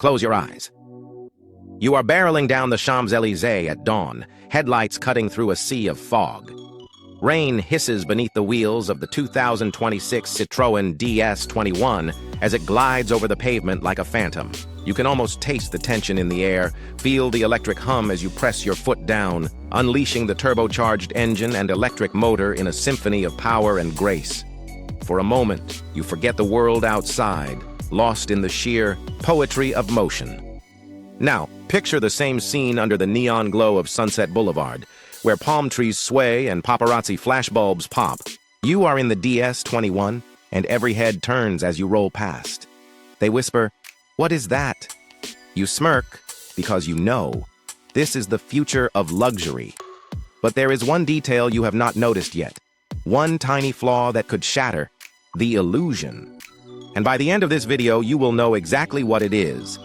Close your eyes. You are barreling down the Champs-Élysées at dawn, headlights cutting through a sea of fog. Rain hisses beneath the wheels of the 2026 Citroën DS21 as it glides over the pavement like a phantom. You can almost taste the tension in the air, feel the electric hum as you press your foot down, unleashing the turbocharged engine and electric motor in a symphony of power and grace. For a moment, you forget the world outside, lost in the sheer poetry of motion. Now, picture the same scene under the neon glow of Sunset Boulevard, where palm trees sway and paparazzi flashbulbs pop. You are in the DS21, and every head turns as you roll past. They whisper, "What is that?" You smirk, because you know. This is the future of luxury. But there is one detail you have not noticed yet. One tiny flaw that could shatter the illusion. And by the end of this video, you will know exactly what it is.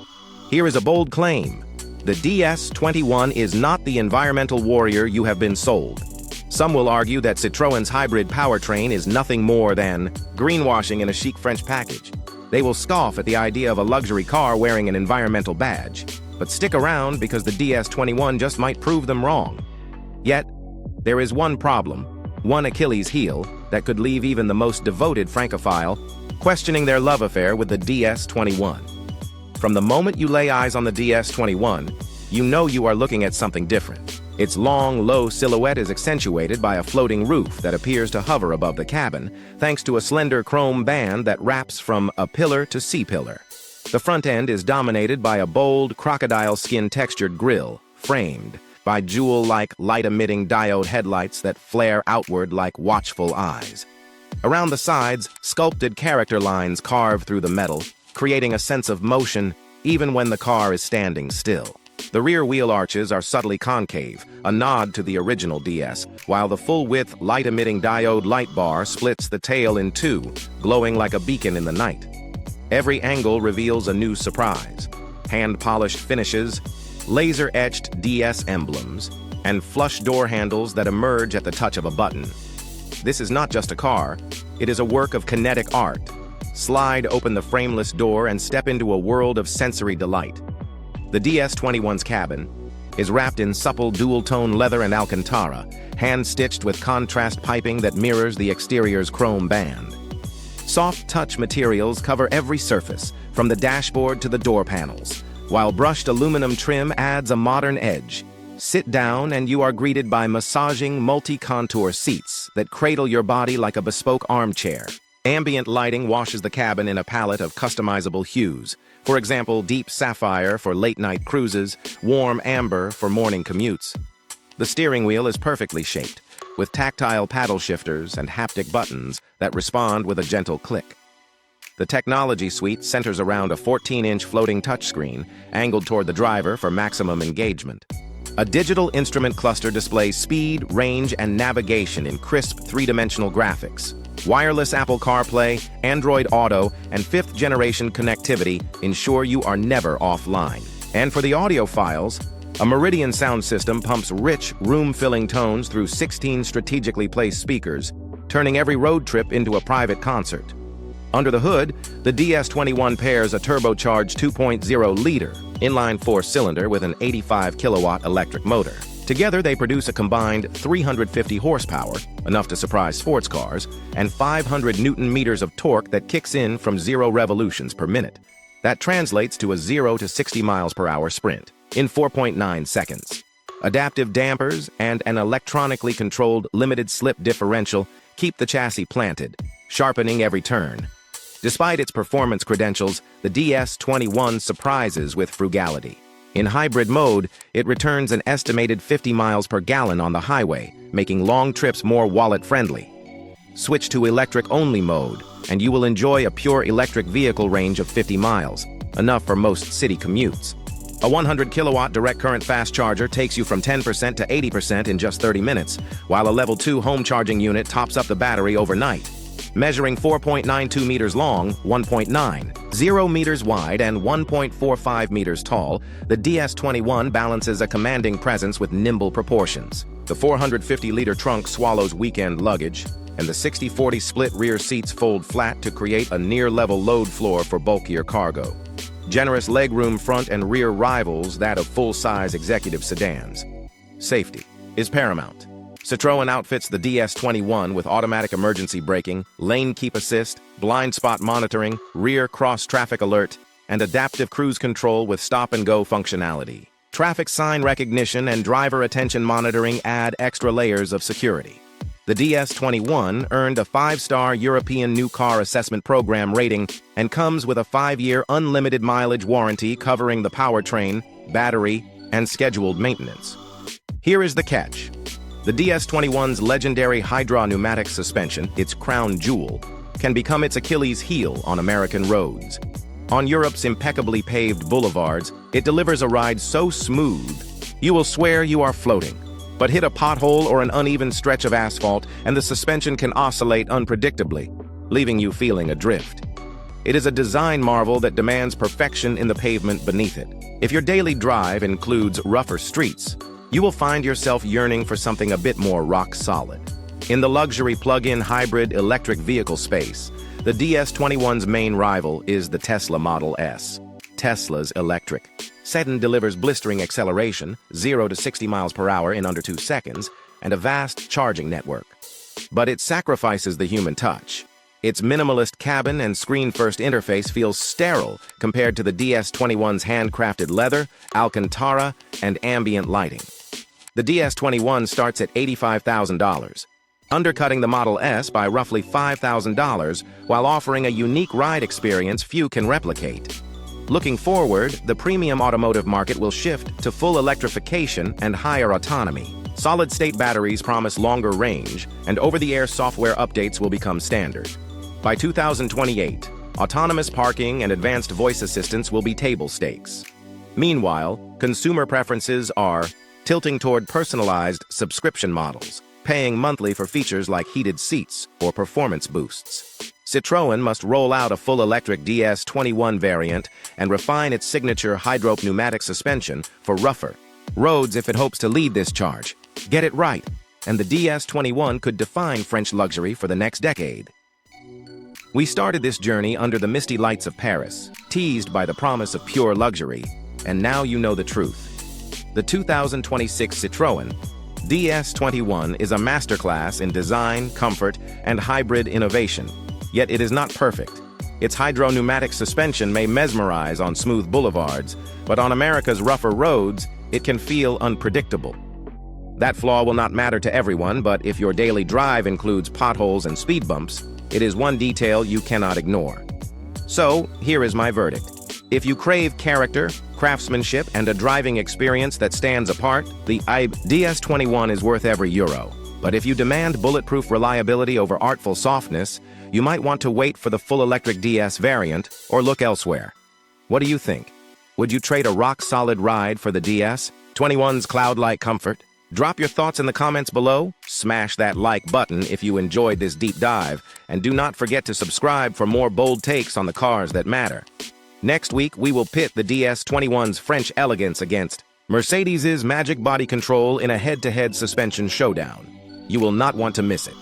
Here is a bold claim. The DS21 is not the environmental warrior you have been sold. Some will argue that Citroën's hybrid powertrain is nothing more than greenwashing in a chic French package. They will scoff at the idea of a luxury car wearing an environmental badge. But stick around because the DS21 just might prove them wrong. Yet, there is one problem, one Achilles heel, that could leave even the most devoted Francophile questioning their love affair with the DS21. From the moment you lay eyes on the DS21, you know you are looking at something different. Its long, low silhouette is accentuated by a floating roof that appears to hover above the cabin, thanks to a slender chrome band that wraps from a pillar to C-pillar. The front end is dominated by a bold, crocodile skin-textured grille, framed by jewel-like light-emitting diode headlights that flare outward like watchful eyes. Around the sides, sculpted character lines carve through the metal, creating a sense of motion even when the car is standing still. The rear wheel arches are subtly concave, a nod to the original DS, while the full-width, light-emitting diode light bar splits the tail in two, glowing like a beacon in the night. Every angle reveals a new surprise. Hand-polished finishes, laser-etched DS emblems, and flush door handles that emerge at the touch of a button. This is not just a car, it is a work of kinetic art. Slide open the frameless door and step into a world of sensory delight. The DS21's cabin is wrapped in supple dual-tone leather and Alcantara, hand-stitched with contrast piping that mirrors the exterior's chrome band. Soft touch materials cover every surface, from the dashboard to the door panels, while brushed aluminum trim adds a modern edge. Sit down and you are greeted by massaging multi-contour seats that cradle your body like a bespoke armchair. Ambient lighting washes the cabin in a palette of customizable hues. For example, deep sapphire for late-night cruises, warm amber for morning commutes. The steering wheel is perfectly shaped, with tactile paddle shifters and haptic buttons that respond with a gentle click. The technology suite centers around a 14-inch floating touchscreen, angled toward the driver for maximum engagement. A digital instrument cluster displays speed, range, and navigation in crisp, three-dimensional graphics. Wireless Apple CarPlay, Android Auto, and fifth-generation connectivity ensure you are never offline. And for the audiophiles, a Meridian sound system pumps rich, room-filling tones through 16 strategically placed speakers, turning every road trip into a private concert. Under the hood, the DS21 pairs a turbocharged 2.0-liter inline four-cylinder with an 85-kilowatt electric motor. Together, they produce a combined 350 horsepower, enough to surprise sports cars, and 500 newton-meters of torque that kicks in from 0 revolutions per minute. That translates to a 0 to 60 miles per hour sprint in 4.9 seconds. Adaptive dampers and an electronically controlled limited-slip differential keep the chassis planted, sharpening every turn. Despite its performance credentials, the DS21 surprises with frugality. In hybrid mode, it returns an estimated 50 miles per gallon on the highway, making long trips more wallet-friendly. Switch to electric-only mode, and you will enjoy a pure electric vehicle range of 50 miles, enough for most city commutes. A 100-kilowatt direct current fast charger takes you from 10% to 80% in just 30 minutes, while a level 2 home charging unit tops up the battery overnight. Measuring 4.92 meters long, 1.90 meters wide, and 1.45 meters tall, the DS21 balances a commanding presence with nimble proportions. The 450-liter trunk swallows weekend luggage, and the 60-40 split rear seats fold flat to create a near-level load floor for bulkier cargo. Generous legroom front and rear rivals that of full-size executive sedans. Safety is paramount. Citroën outfits the DS21 with automatic emergency braking, lane keep assist, blind spot monitoring, rear cross-traffic alert, and adaptive cruise control with stop-and-go functionality. Traffic sign recognition and driver attention monitoring add extra layers of security. The DS21 earned a 5-star European New Car Assessment Program rating and comes with a 5-year unlimited mileage warranty covering the powertrain, battery, and scheduled maintenance. Here is the catch. The DS21's legendary hydro-pneumatic suspension, its crown jewel, can become its Achilles heel on American roads. On Europe's impeccably paved boulevards, it delivers a ride so smooth, you will swear you are floating. But hit a pothole or an uneven stretch of asphalt, and the suspension can oscillate unpredictably, leaving you feeling adrift. It is a design marvel that demands perfection in the pavement beneath it. If your daily drive includes rougher streets, you will find yourself yearning for something a bit more rock-solid. In the luxury plug-in hybrid electric vehicle space, the DS21's main rival is the Tesla Model S. Tesla's electric sedan delivers blistering acceleration, 0 to 60 miles per hour in under 2 seconds, and a vast charging network. But it sacrifices the human touch. Its minimalist cabin and screen-first interface feels sterile compared to the DS21's handcrafted leather, Alcantara, and ambient lighting. The DS21 starts at $85,000, undercutting the Model S by roughly $5,000 while offering a unique ride experience few can replicate. Looking forward, the premium automotive market will shift to full electrification and higher autonomy. Solid-state batteries promise longer range, and over-the-air software updates will become standard. By 2028, autonomous parking and advanced voice assistance will be table stakes. Meanwhile, consumer preferences are tilting toward personalized subscription models, paying monthly for features like heated seats or performance boosts. Citroën must roll out a full-electric DS21 variant and refine its signature hydro-pneumatic suspension for rougher roads if it hopes to lead this charge. Get it right, and the DS21 could define French luxury for the next decade. We started this journey under the misty lights of Paris, teased by the promise of pure luxury, and now you know the truth. The 2026 Citroën DS21 is a masterclass in design, comfort, and hybrid innovation. Yet it is not perfect. Its hydro-pneumatic suspension may mesmerize on smooth boulevards, but on America's rougher roads, it can feel unpredictable. That flaw will not matter to everyone, but if your daily drive includes potholes and speed bumps, it is one detail you cannot ignore. So, here is my verdict. If you crave character, craftsmanship, and a driving experience that stands apart, the DS21 is worth every euro. But if you demand bulletproof reliability over artful softness, you might want to wait for the full electric DS variant or look elsewhere. What do you think? Would you trade a rock-solid ride for the DS21's cloud-like comfort? Drop your thoughts in the comments below, smash that like button if you enjoyed this deep dive, and do not forget to subscribe for more bold takes on the cars that matter. Next week, we will pit the DS21's French elegance against Mercedes' magic body control in a head-to-head suspension showdown. You will not want to miss it.